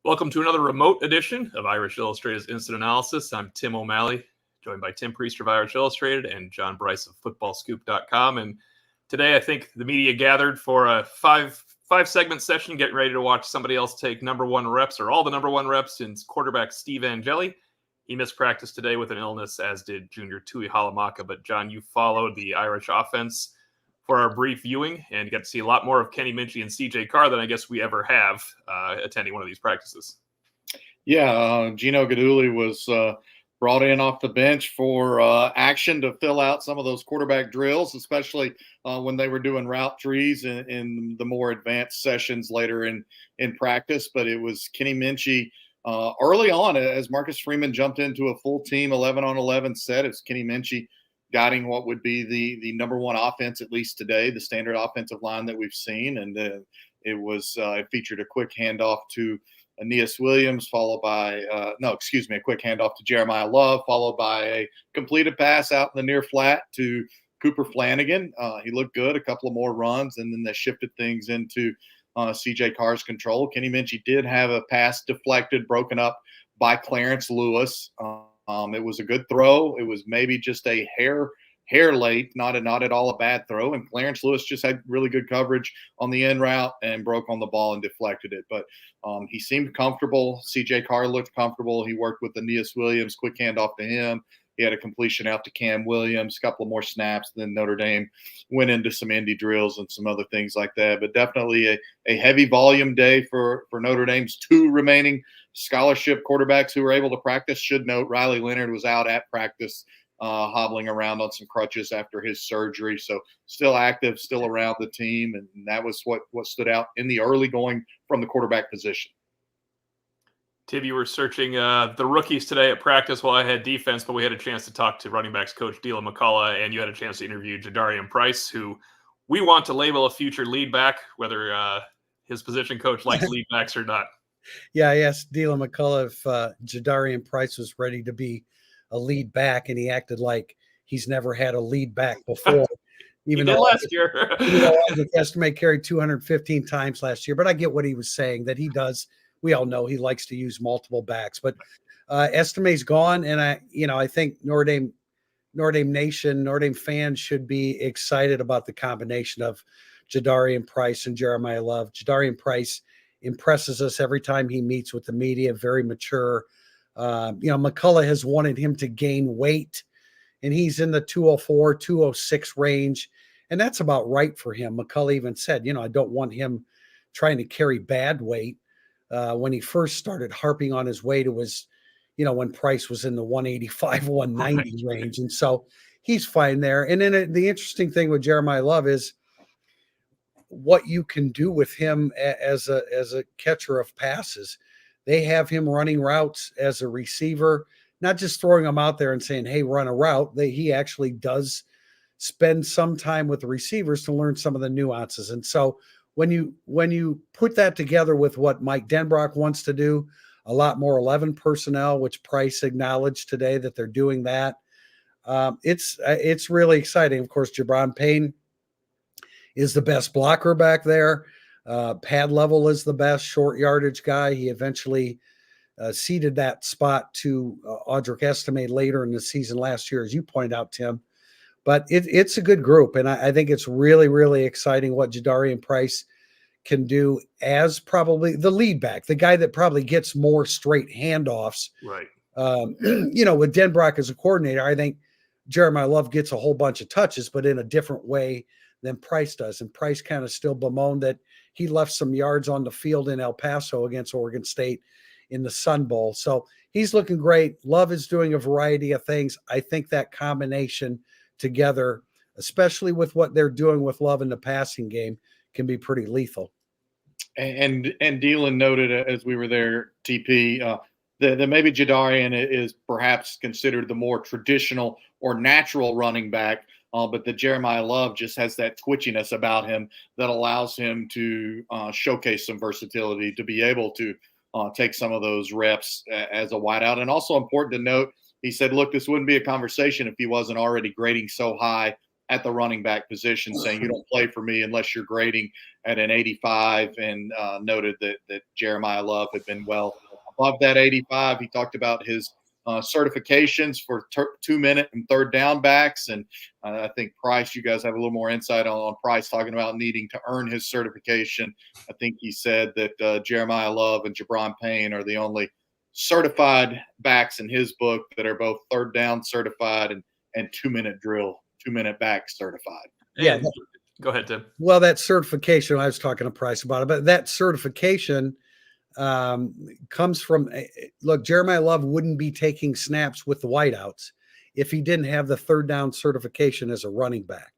Welcome to another remote edition of Irish Illustrated's Instant Analysis. I'm Tim O'Malley, joined by Tim Priester of Irish Illustrated and John Bryce of FootballScoop.com. And today I think the media gathered for a five segment session, getting ready to watch somebody else take number one reps, or all the number one reps, in quarterback Steve Angeli. He missed practice today with an illness, as did junior Tui Halamaka. But John, you followed the Irish offense for our brief viewing and get to see a lot more of Kenny Minchey and CJ Carr than I guess we ever have attending one of these practices. Yeah, Gino Guidugli was brought in off the bench for action to fill out some of those quarterback drills, especially when they were doing route trees in the more advanced sessions later in practice. But it was Kenny Minchey early on as Marcus Freeman jumped into a full team 11-on-11 set. It's Kenny Minchey guiding what would be the number one offense, at least today, the standard offensive line that we've seen. And it featured a quick handoff to Aeneas Williams, followed by a quick handoff to Jeremiah Love, followed by a completed pass out in the near flat to Cooper Flanagan. He looked good, a couple of more runs, and then they shifted things into CJ Carr's control. Kenny Minchey did have a pass deflected, broken up by Clarence Lewis. It was a good throw. It was maybe just a hair late, not at all a bad throw. And Clarence Lewis just had really good coverage on the end route and broke on the ball and deflected it. But he seemed comfortable. CJ Carr looked comfortable. He worked with Aeneas Williams, quick handoff to him. He had a completion out to Cam Williams, a couple of more snaps. Then Notre Dame went into some indie drills and some other things like that. But definitely a heavy volume day for Notre Dame's two remaining scholarship quarterbacks who were able to practice. Should note Riley Leonard was out at practice, hobbling around on some crutches after his surgery. So still active, still around the team. And that was what stood out in the early going from the quarterback position. Tim, you were searching the rookies today at practice while I had defense, but we had a chance to talk to running backs coach Dylan McCullough, and you had a chance to interview Jadarian Price, who we want to label a future lead back, whether his position coach likes lead backs or not. Yeah, I asked Dylan McCullough if Jadarian Price was ready to be a lead back, and he acted like he's never had a lead back before. Even though last year, Estime carried 215 times last year, but I get what he was saying, that he does. We all know he likes to use multiple backs, but Estime's gone, and I think Notre Dame Nation, Notre Dame fans should be excited about the combination of Jadarian Price and Jeremiah Love. Jadarian Price impresses us every time he meets with the media, very mature. McCullough has wanted him to gain weight, and he's in the 204, 206 range, and that's about right for him. McCullough even said, I don't want him trying to carry bad weight. When he first started harping on his weight, it was, when Price was in the 185, 190 range. And so he's fine there. And then the interesting thing with Jeremiah Love is what you can do with him as a catcher of passes. They have him running routes as a receiver, not just throwing him out there and saying, hey, run a route. He actually does spend some time with the receivers to learn some of the nuances. And so when you put that together with what Mike Denbrock wants to do, a lot more 11 personnel, which Price acknowledged today that they're doing that, it's really exciting. Of course, Jabron Payne is the best blocker back there. Pad Level is the best short yardage guy. He eventually ceded that spot to Audric Estime later in the season last year, as you pointed out, Tim. But it's a good group, and I think it's really, really exciting what Jadarian Price can do as probably the lead back, the guy that probably gets more straight handoffs. Right. With Denbrock as a coordinator, I think Jeremiah Love gets a whole bunch of touches, but in a different way than Price does. And Price kind of still bemoaned that he left some yards on the field in El Paso against Oregon State in the Sun Bowl. So he's looking great. Love is doing a variety of things. I think that combination together, especially with what they're doing with Love in the passing game, can be pretty lethal. And Dylan noted as we were there, TP, that maybe Jadarian is perhaps considered the more traditional or natural running back, but that Jeremiah Love just has that twitchiness about him that allows him to showcase some versatility, to be able to take some of those reps as a wideout. And also important to note, he said, look, this wouldn't be a conversation if he wasn't already grading so high at the running back position, saying you don't play for me unless you're grading at an 85, and noted that Jeremiah Love had been well above that 85. He talked about his certifications for 2-minute and third down backs. And I think Price, you guys have a little more insight on Price talking about needing to earn his certification. I think he said that Jeremiah Love and Jabron Payne are the only certified backs in his book that are both third down certified and 2-minute drill, 2-minute back certified. Yeah. Go ahead, Tim. Well, that certification, I was talking to Price about it, but that certification comes from, look, Jeremiah Love wouldn't be taking snaps with the whiteouts if he didn't have the third down certification as a running back.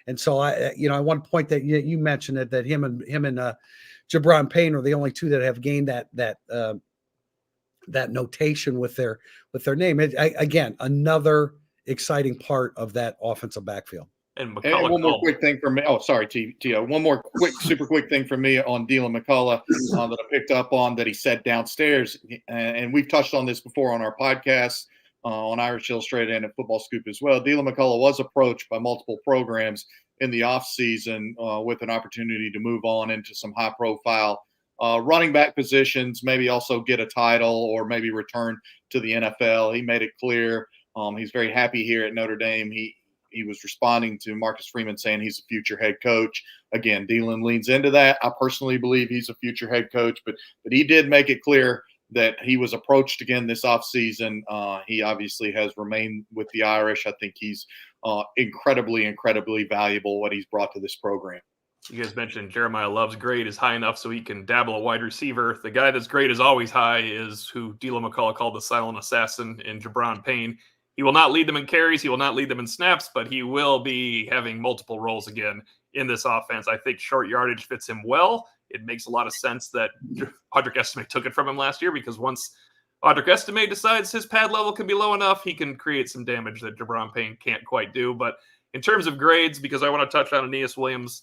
And so I want to point that you mentioned it, that him and Jabron Payne are the only two that have gained that notation with their name. Again, another exciting part of that offensive backfield. And McCullough. And one more quick thing from me. Oh, sorry, Tio. One more super quick thing from me on Dylan McCullough that I picked up on that he said downstairs. And we've touched on this before on our podcast on Irish Illustrated and at Football Scoop as well. Dylan McCullough was approached by multiple programs in the offseason with an opportunity to move on into some high-profile running back positions, maybe also get a title or maybe return to the NFL. He made it clear he's very happy here at Notre Dame. He was responding to Marcus Freeman saying he's a future head coach. Again, Dylan leans into that. I personally believe he's a future head coach, but he did make it clear that he was approached again this offseason. He obviously has remained with the Irish. I think he's incredibly, incredibly valuable what he's brought to this program. You guys mentioned Jeremiah Love's grade is high enough so he can dabble a wide receiver. The guy that's grade is always high is who Dylan McCullough called the silent assassin in Jabron Payne. He will not lead them in carries. He will not lead them in snaps, but he will be having multiple roles again in this offense. I think short yardage fits him well. It makes a lot of sense that Audric Estime took it from him last year, because once Audric Estime decides his pad level can be low enough, he can create some damage that Jabron Payne can't quite do. But in terms of grades, because I want to touch on Aeneas Williams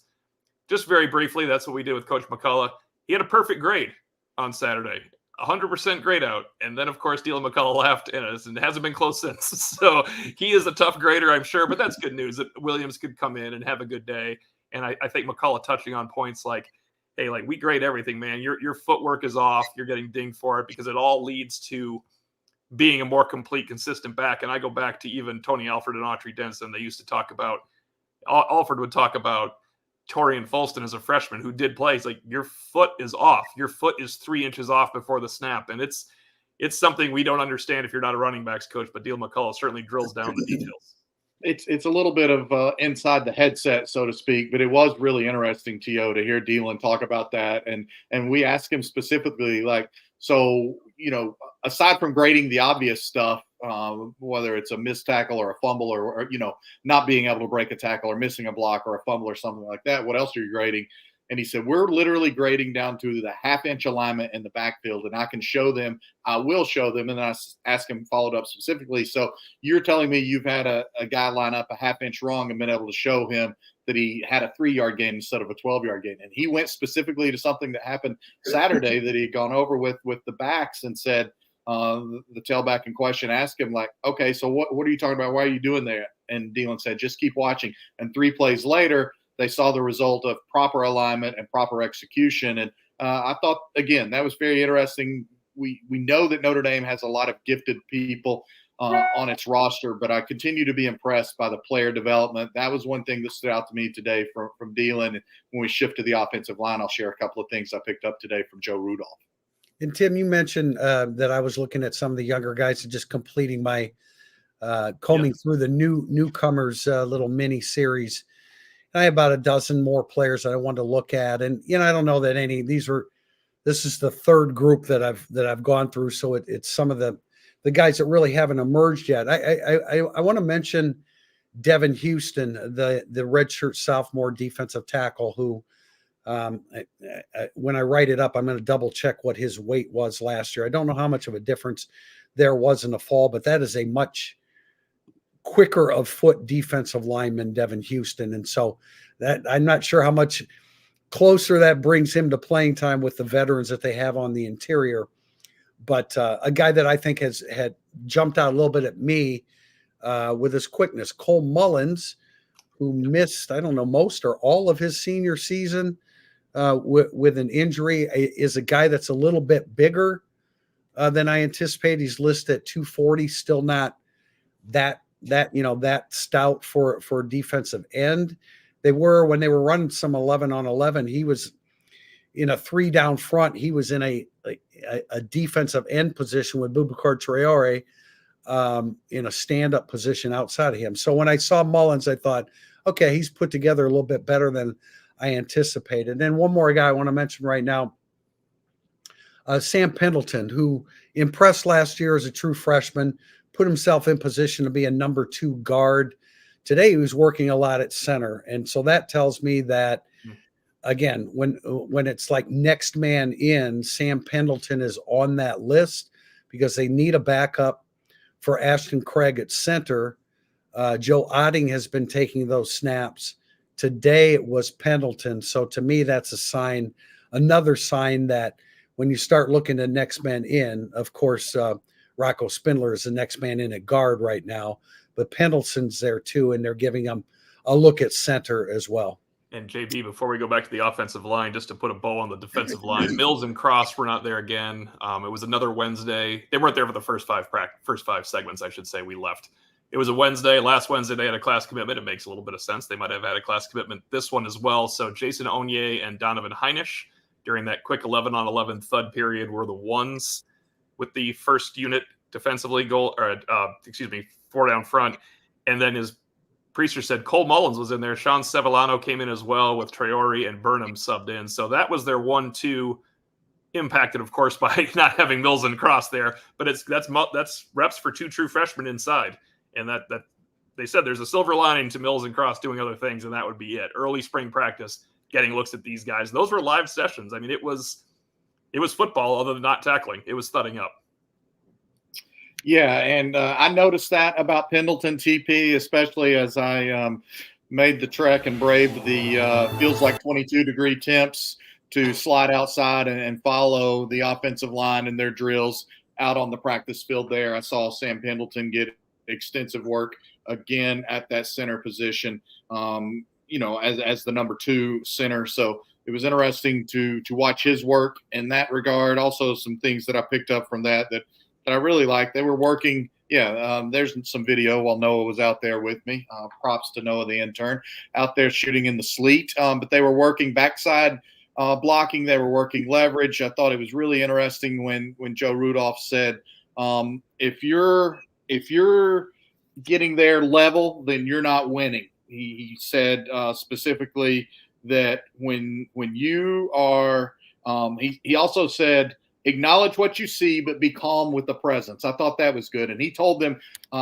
just very briefly, that's what we did with Coach McCullough. He had a perfect grade on Saturday. 100% grade out. And then, of course, Dylan McCullough left, and it hasn't been close since. So he is a tough grader, I'm sure, but that's good news that Williams could come in and have a good day. And I think McCullough touching on points like, hey, like, we grade everything, man. Your footwork is off. You're getting dinged for it, because it all leads to being a more complete, consistent back. And I go back to even Tony Alford and Autry Denson. They used to talk about, Alford would talk about Torian Folston as a freshman who did play. He's like, your foot is off. Your foot is 3 inches off before the snap. And it's something we don't understand if you're not a running backs coach, but Dylan McCullough certainly drills down the details. It's a little bit of inside the headset, so to speak, but it was really interesting, T.O., to hear Dylan talk about that. And we asked him specifically, like, so, aside from grading the obvious stuff, whether it's a missed tackle or a fumble or not being able to break a tackle or missing a block or a fumble or something like that, what else are you grading? And he said, we're literally grading down to the half-inch alignment in the backfield, and I can show them. I will show them. And then I asked him, followed up specifically. So you're telling me you've had a guy line up a half-inch wrong and been able to show him that he had a 3-yard gain instead of a 12-yard gain. And he went specifically to something that happened Saturday that he had gone over with the backs and said, the tailback in question asked him, like, okay, so what are you talking about? Why are you doing that? And Dylan said, just keep watching. And 3 plays later, they saw the result of proper alignment and proper execution. And I thought, again, that was very interesting. We know that Notre Dame has a lot of gifted people on its roster, but I continue to be impressed by the player development. That was one thing that stood out to me today from Dylan. And when we shift to the offensive line, I'll share a couple of things I picked up today from Joe Rudolph. And Tim, you mentioned that I was looking at some of the younger guys and just completing my combing through the newcomers little mini series. I have about a dozen more players that I wanted to look at, and I don't know that this is the third group that I've gone through, so it's some of the guys that really haven't emerged yet. I want to mention Devin Houston, the redshirt sophomore defensive tackle, who when I write it up, I'm going to double check what his weight was last year. I don't know how much of a difference there was in the fall, but that is a much quicker of foot defensive lineman, Devin Houston. And so that I'm not sure how much closer that brings him to playing time with the veterans that they have on the interior. But a guy that I think had jumped out a little bit at me with his quickness, Cole Mullins, who missed, I don't know, most or all of his senior season with an injury, is a guy that's a little bit bigger than I anticipate. He's listed at 240, still not that stout for defensive end. They were, when they were running some 11 on 11, he was in a 3 down front. He was in a defensive end position with Boubacar Traore in a stand-up position outside of him. So when I saw Mullins, I thought, okay, he's put together a little bit better than I anticipated. And one more guy I want to mention right now, Sam Pendleton, who impressed last year as a true freshman, put himself in position to be a number 2 guard. Today he was working a lot at center. And so that tells me that, again, when it's like next man in, Sam Pendleton is on that list because they need a backup for Ashton Craig at center. Joe Otting has been taking those snaps. Today it was Pendleton. So to me, that's a sign, another sign that when you start looking at next man in, of course, Rocco Spindler is the next man in at guard right now, but Pendleton's there too, and they're giving him a look at center as well. And JB, before we go back to the offensive line, just to put a bow on the defensive line, Mills and Cross were not there again. It was another Wednesday. They weren't there for the first five segments, I should say. We left. It was a Wednesday. Last Wednesday, they had a class commitment. It makes a little bit of sense. They might have had a class commitment this one as well. So Jason Onye and Donovan Heinisch, during that quick 11 on 11 thud period, were the ones with the first unit defensively, 4 down front. And then as Priester said, Cole Mullins was in there. Sean Sevillano came in as well with Traore and Burnham subbed in. So that was their 1-2, impacted, of course, by not having Mills and Cross there. But that's reps for 2 true freshmen inside. And that they said there's a silver lining to Mills and Cross doing other things, and that would be it. Early spring practice, getting looks at these guys. Those were live sessions. I mean, it was football other than not tackling. It was thudding up. Yeah, and I noticed that about Pendleton, TP, especially as I made the trek and braved the feels like 22-degree temps to slide outside and follow the offensive line and their drills out on the practice field there. I saw Sam Pendleton get extensive work again at that center position, as the number 2 center. So it was interesting to watch his work in that regard. Also, some things that I picked up from that I really liked. They were working. There's some video while Noah was out there with me. Props to Noah, the intern, out there shooting in the sleet. But they were working backside blocking. They were working leverage. I thought it was really interesting when Joe Rudolph said, if you're getting there level, then you're not winning. He said specifically that when you are, he also said, acknowledge what you see, but be calm with the presence. I thought that was good. And he told them,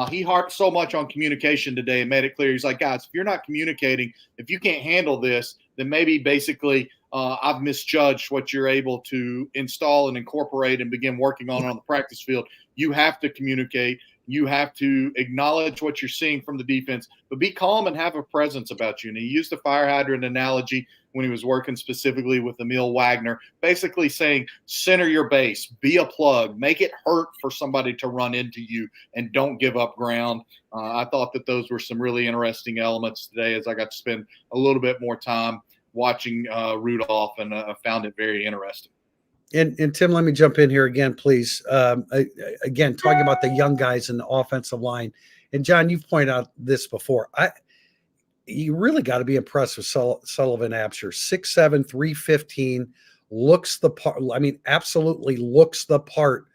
he harped so much on communication today and made it clear. He's like, guys, if you're not communicating, if you can't handle this, then maybe basically I've misjudged what you're able to install and incorporate and begin working on the practice field. You have to communicate. You have to acknowledge what you're seeing from the defense, but be calm and have a presence about you. And he used the fire hydrant analogy when he was working specifically with Emil Wagner, basically saying, center your base, be a plug, make it hurt for somebody to run into you, and don't give up ground. I thought that those were some really interesting elements today as I got to spend a little bit more time watching Rudolph, and I found it very interesting. And Tim, let me jump in here again, please. Again, talking about the young guys in the offensive line. And John, you've pointed out this before. You really got to be impressed with Sullivan Absher. 6'7", 315, looks the part. I mean, absolutely looks the part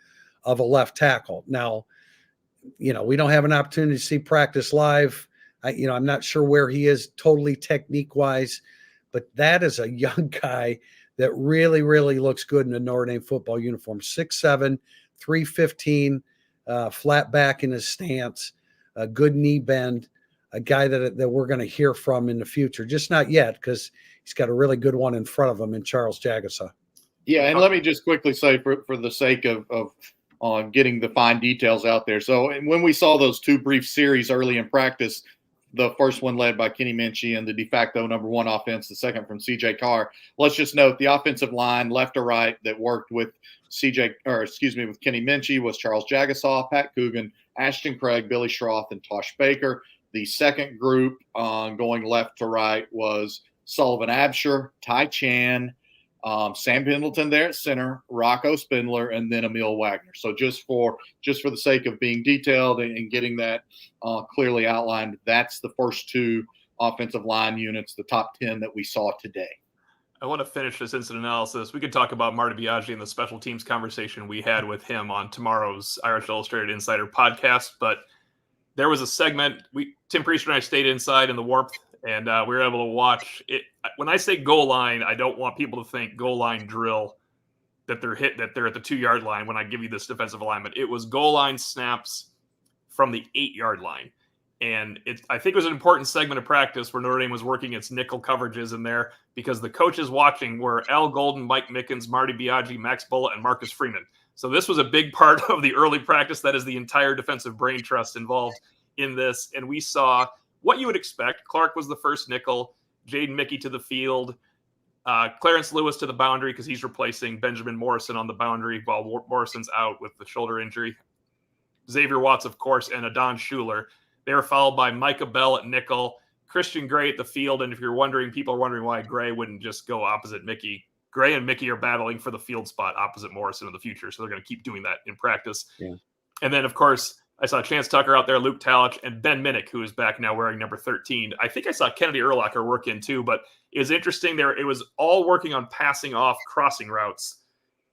of a left tackle. Now, we don't have an opportunity to see practice live. I'm not sure where he is totally technique-wise, but that is a young guy that really, really looks good in a Notre Dame football uniform. 6'7", 315, flat back in his stance, a good knee bend, a guy that we're going to hear from in the future. Just not yet, because he's got a really good one in front of him in Charles Jagasa. Yeah, and let me just quickly say, for the sake of getting the fine details out there. So when we saw those 2 brief series early in practice, the first one led by Kenny Minchie and the de facto number 1 offense, the second from CJ Carr. Let's just note the offensive line, left to right, that worked with with Kenny Minchie was Charles Jagasaw, Pat Coogan, Ashton Craig, Billy Schroth, and Tosh Baker. The second group going left to right was Sullivan Absher, Ty Chan, Sam Pendleton there at center, Rocco Spindler, and then Emil Wagner. So just for the sake of being detailed and getting that clearly outlined, that's the first two offensive line units, the top 10 that we saw today. I want to finish this incident analysis. We could talk about Marty Biagi and the special teams conversation we had with him on tomorrow's Irish Illustrated Insider podcast, but there was a segment, Tim Priester and I stayed inside in the warmth, and we were able to watch it. When I say goal line, I don't want people to think goal line drill, that they're at the 2-yard line when I give you this defensive alignment. It was goal line snaps from the 8-yard line. And I think it was an important segment of practice where Notre Dame was working its nickel coverages in there because the coaches watching were Al Golden, Mike Mickens, Marty Biagi, Max Bullitt, and Marcus Freeman. So this was a big part of the early practice. That is the entire defensive brain trust involved in this. And we saw what you would expect. Clark was the first nickel, Jaden Mickey to the field, Clarence Lewis to the boundary because he's replacing Benjamin Morrison on the boundary while Morrison's out with the shoulder injury. Xavier Watts, of course, and Adon Schuler. They were followed by Micah Bell at nickel, Christian Gray at the field. And if people are wondering why Gray wouldn't just go opposite Mickey, Gray and Mickey are battling for the field spot opposite Morrison in the future. So they're going to keep doing that in practice. Yeah. And then, of course, I saw Chance Tucker out there, Luke Talich, and Ben Minnick, who is back now wearing number 13. I think I saw Kennedy Urlacher work in too, but it was interesting there. It was all working on passing off crossing routes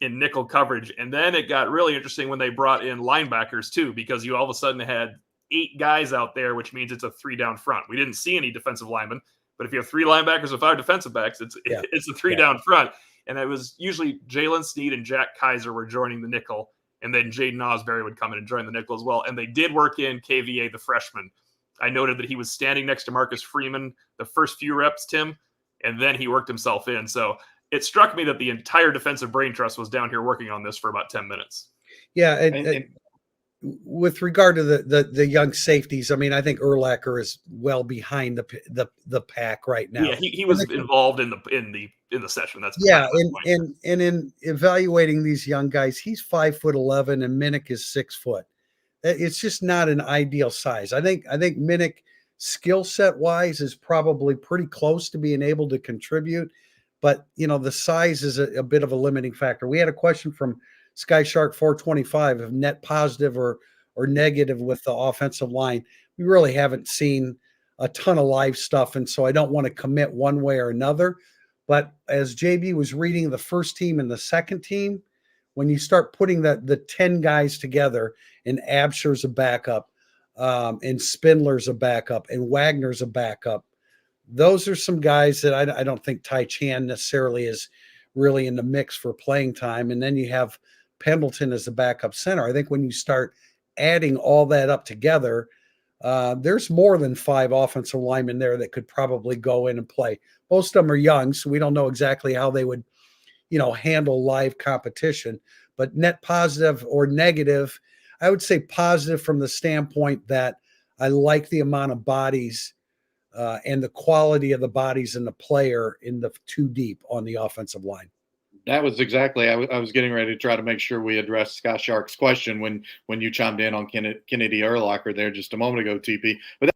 in nickel coverage. And then it got really interesting when they brought in linebackers too, because you all of a sudden had 8 guys out there, which means it's a 3 down front. We didn't see any defensive linemen, but if you have 3 linebackers and 5 defensive backs, it's a 3 down front. And it was usually Jalen Sneed and Jack Kaiser were joining the nickel, and then Jaden Osbury would come in and join the nickel as well. And they did work in KVA, the freshman. I noted that he was standing next to Marcus Freeman the first few reps, Tim, and then he worked himself in. So it struck me that the entire defensive brain trust was down here working on this for about 10 minutes. Yeah, and with regard to the young safeties, I mean, I think Urlacher is well behind the pack right now. Yeah, he was involved in the session. That's and in evaluating these young guys, he's 5'11" and Minnick is 6 foot. It's just not an ideal size. I think Minnick, skill set wise, is probably pretty close to being able to contribute, but the size is a bit of a limiting factor. We had a question from Sky Shark 425 of net positive or negative with the offensive line. We really haven't seen a ton of live stuff, and so I don't want to commit one way or another. But as JB was reading the first team and the second team, when you start putting the 10 guys together, and Absher's a backup, and Spindler's a backup, and Wagner's a backup, those are some guys that I don't think Ty Chan necessarily is really in the mix for playing time. And then you have Pendleton as the backup center. I think when you start adding all that up together, there's more than 5 offensive linemen there that could probably go in and play. Most of them are young, so we don't know exactly how they would, handle live competition. But net positive or negative, I would say positive from the standpoint that I like the amount of bodies and the quality of the bodies in the player in the 2 deep on the offensive line. That was exactly, I was getting ready to try to make sure we addressed Scott Shark's question when you chimed in on Kennedy Urlacher there just a moment ago, TP. But that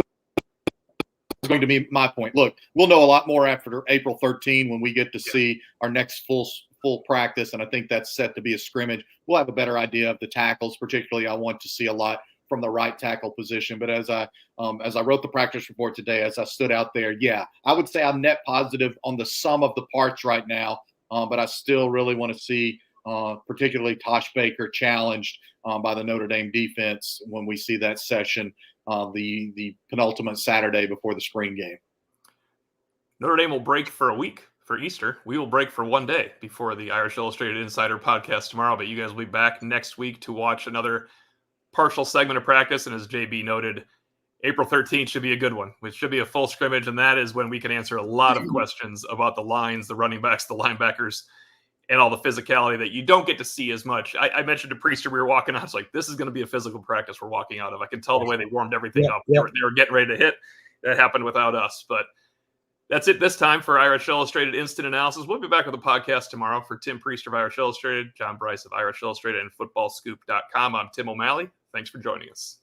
was going to be my point. Look, we'll know a lot more after April 13 when we get to see our next full practice, and I think that's set to be a scrimmage. We'll have a better idea of the tackles. Particularly, I want to see a lot from the right tackle position. But as I wrote the practice report today, as I stood out there, I would say I'm net positive on the sum of the parts right now. But I still really want to see particularly Tosh Baker challenged by the Notre Dame defense when we see that session the penultimate Saturday before the spring game. Notre Dame will break for a week for Easter. We will break for 1 day before the Irish Illustrated Insider podcast tomorrow, but you guys will be back next week to watch another partial segment of practice. And as JB noted, April 13th should be a good one, which should be a full scrimmage, and that is when we can answer a lot of questions about the lines, the running backs, the linebackers, and all the physicality that you don't get to see as much. I mentioned to Priester, we were walking out. It's like, this is going to be a physical practice we're walking out of. I can tell the way they warmed everything up. They were getting ready to hit. That happened without us. But that's it this time for Irish Illustrated Instant Analysis. We'll be back with a podcast tomorrow. For Tim Priester of Irish Illustrated, John Bryce of Irish Illustrated, and FootballScoop.com, I'm Tim O'Malley. Thanks for joining us.